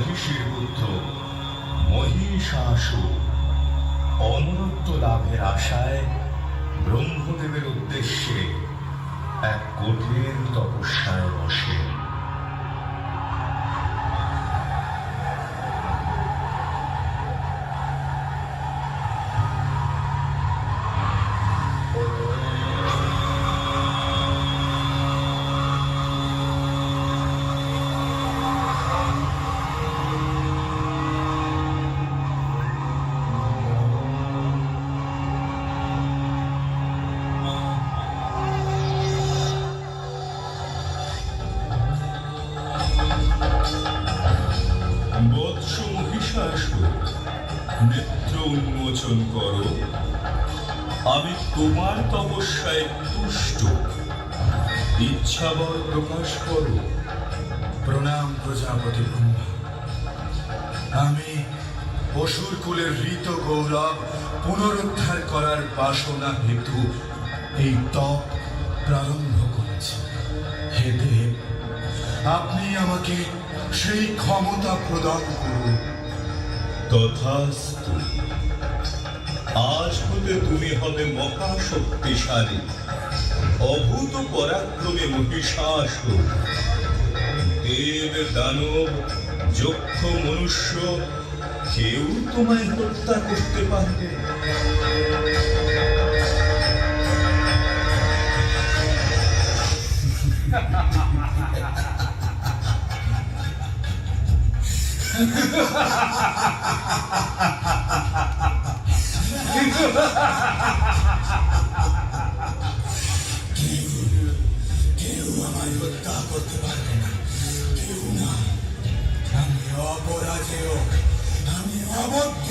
মহিষীর পুত্র মহিষাসুর অমরত্ব লাভের আশায় ব্রহ্মদেবের উদ্দেশ্যে এক কঠিন তপস্যায় বসে। বৎস মহিষাসুর, নেত্র উন্মোচন করো, আমি তোমার তপস্যায় তুষ্ট, ইচ্ছাবর প্রকাশ করো। প্রণাম প্রজাপতি ব্রহ্মা। আমি অসুর কুলের ঋত গৌরব পুনরুদ্ধার করার বাসনা হেতু এই তপ প্রারম্ভ করেছি। হে দেব, আপনি আমাকে সেই ক্ষমতা প্রদান করুন। তথাস্তু। আজ হতে তুমি হবে মহাশক্তিশালী, অভূত পরাক্রমে মহিষাসুর। দেব দানব যক্ষ মনুষ্য কেউ তোমায় হত্যা করতে পারবে। কেউ আমায় হত্যা করতে পারবে না, কেউ না। আমি অপরাজেয়, আমি অবদ্ধ।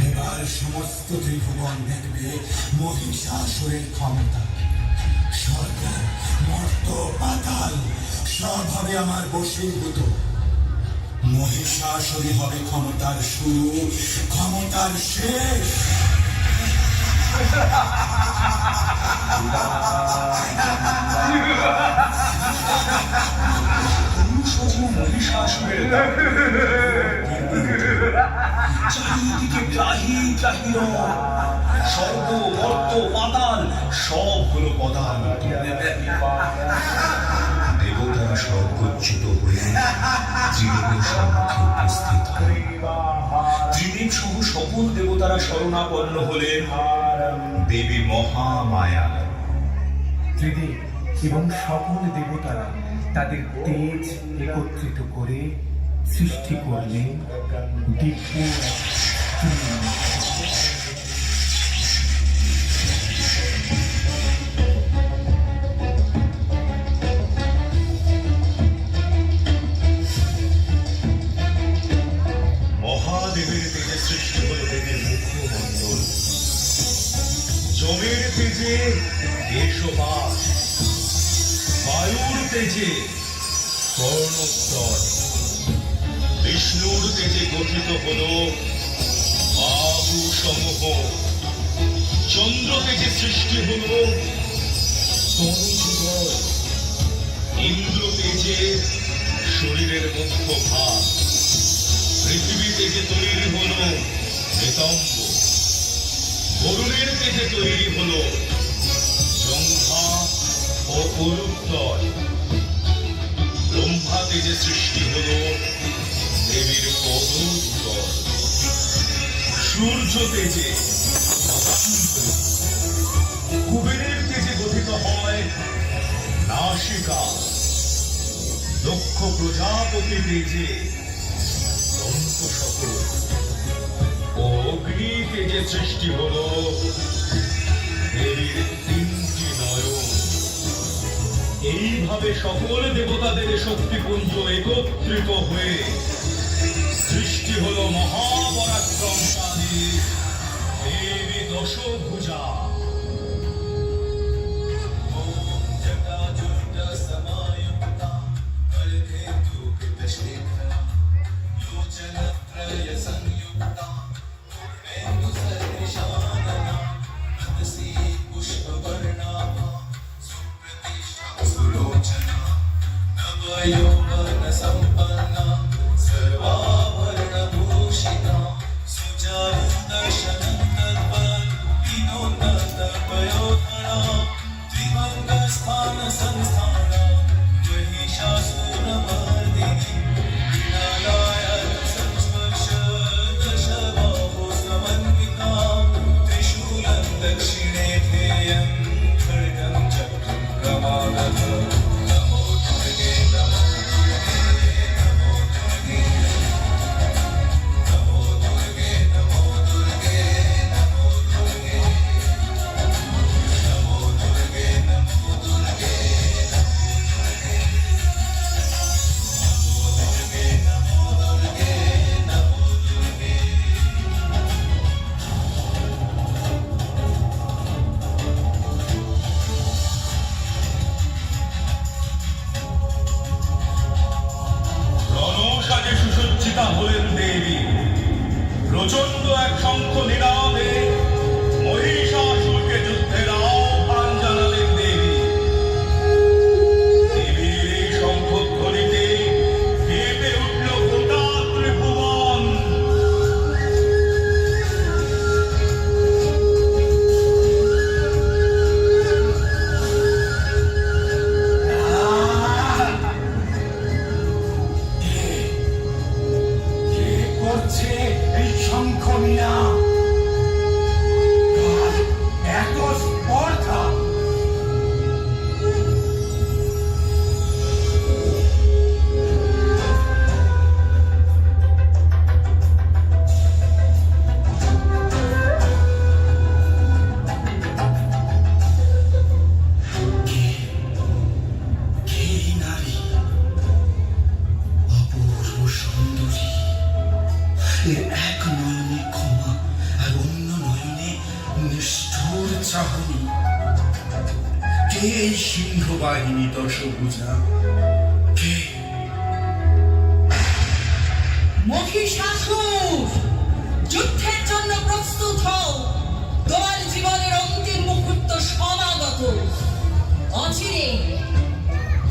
এবার সমস্ত ত্রিভুবন দেখবে মহিষাসুরের ক্ষমতা। স্বর্গ, মর্ত, পাতাল সব হবে আমার বশীভূত। মহিষাসুরই হবে ক্ষমতার শুরু, ক্ষমতার শেষ। মহিষাসুরের চারিদিকে গ্রাহী গ্রাহী স্বর্গ মর্ত পাতাল সব হলো পদার্থ। দেবতারা স্বর্গচ্যুত হয়ে ত্রিদেবের সম্মুখে উপস্থিত হয়। ত্রিদেব সহ সকল দেবতারা শরণাপন্ন হলেন দেবী মহামায়া। ত্রিদেব এবং সকল দেবতারা তাদের তেজ একত্রিত করে সৃষ্টি করলেন দিব্য মহাদেবের তেজে সৃষ্টি হল দেবীর মুখমণ্ডল, জমের তেজে কেশপাশ, বায়ুর তেজে কর্ণোত্তর, বিষ্ণুর তেজে গঠিত হল বাহু সমূহ, চন্দ্র তেজে সৃষ্টি হল তনুযুগল, ইন্দ্র তেজে শরীরের মুখ্য ভাগ, পৃথিবী তেজে তৈরি হল নিতম্ব, বরুণের তেজে তৈরি হল জঙ্ঘা ও পুরুত্তর, ব্রহ্মা তেজে সৃষ্টি হল দেবীর পদোত্তর, সূর্য তেজে কুবেরের তেজে গঠিত হয় নাসিকা, দক্ষ প্রজাপতি তেজে দন্তসকল ও অগ্নি তেজে সৃষ্টি হল দেবীর তিনটি নয়ন। এইভাবে সকল দেবতাদের শক্তিপুঞ্জ একত্রিত হয়ে সৃষ্টি হল মহাপরাক্রমশালী দেবী দশভুজা। यौवन संपन्ना হলেন দেবী। প্রচন্ড এক শঙ্খ নিনাদে মহিষাসুরকে যুদ্ধের আহ্বান জানালেন দেবী। দেবীর এই শঙ্খধ্বনিতে কেঁপে উঠল গোটা ত্রিভুবন। কে করছে এই শঙ্খ মিনা? কার এত স্পর্ধা? কে এই নারী? অপূর্ব সুন্দরী, এর এক নয়নে ক্ষমা আর অন্য নয়নে নিষ্ঠুর চাহনি। কে এই সিংহ বাহিনী দশভুজা? কে? মহিষাসুর, যুদ্ধের জন্য প্রস্তুত হও। তোমার জীবনের অন্তিম মুহূর্ত সমাগত। অচিরে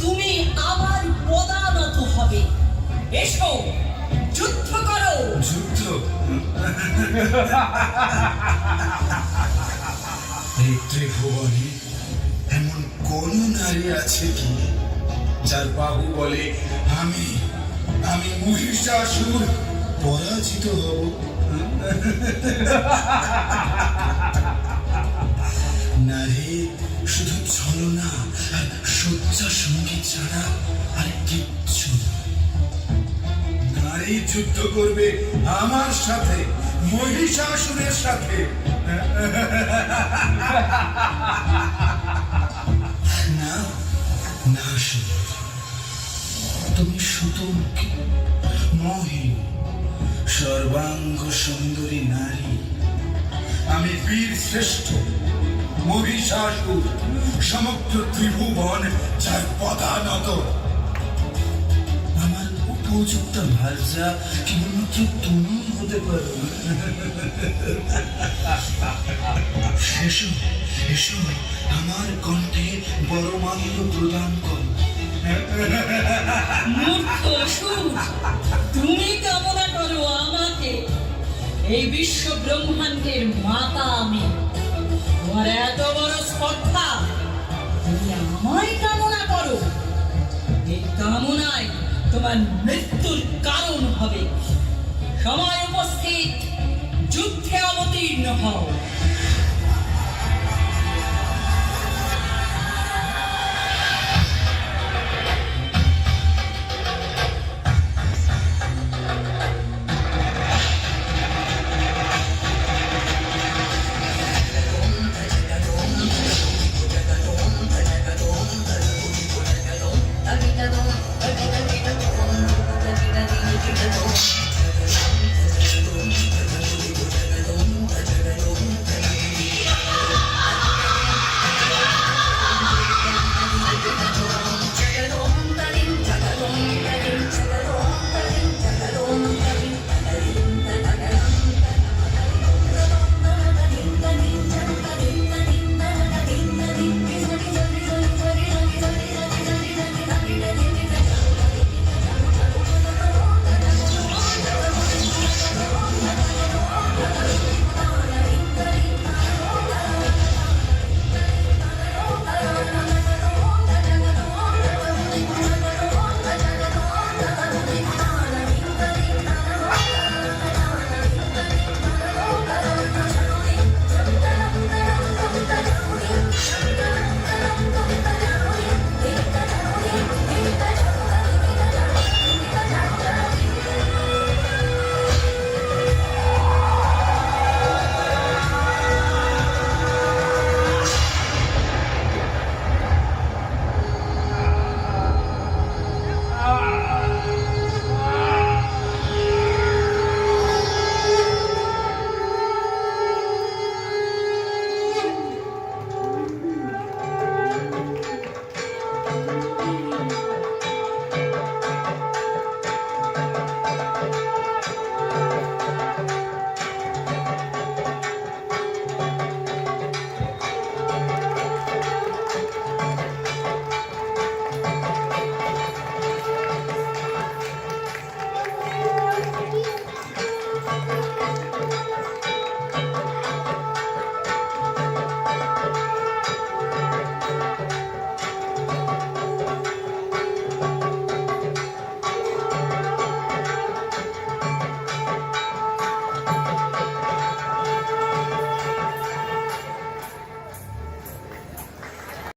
তুমি আবার পদানত হবে। এসো, যুদ্ধ করো। যুদ্ধ? এই ত্রিভুবনে এমন কোন নারী আছে কি যার বাহু বলে আমি আমি মহিষাসুর পরাজিত হব? নারী শুধু ছলনা আর শয্যা সঙ্গী ছাড়া আর কিচ্ছু না। নারী যুদ্ধ করবে আমার সাথে, মহিষাসুরের সাথে। না না সুর, তুমি সুতমুখী, মহিন, সর্বাঙ্গ সুন্দরী নারী। আমি বীর শ্রেষ্ঠ মহিষাসুর, সমগ্র ত্রিভুবন যার পদানত। আমার উপযুক্ত ভার্যা কেবলমাত্র তুমি হতে পারো। এসো এসো, আমার কণ্ঠে বড়মাল্য প্রদান করো। মূর্খ অসুর, তুমি কামনা করো আমাকে। এই বিশ্ব ব্রহ্মাণ্ডের মাতা আমি। তোমার এত বড় স্পর্ধা, তুমি আমায় কামনা করো। এই কামনায় তোমার মৃত্যুর কারণ হবে। সময় উপস্থিত, যুদ্ধে অবতীর্ণ হও।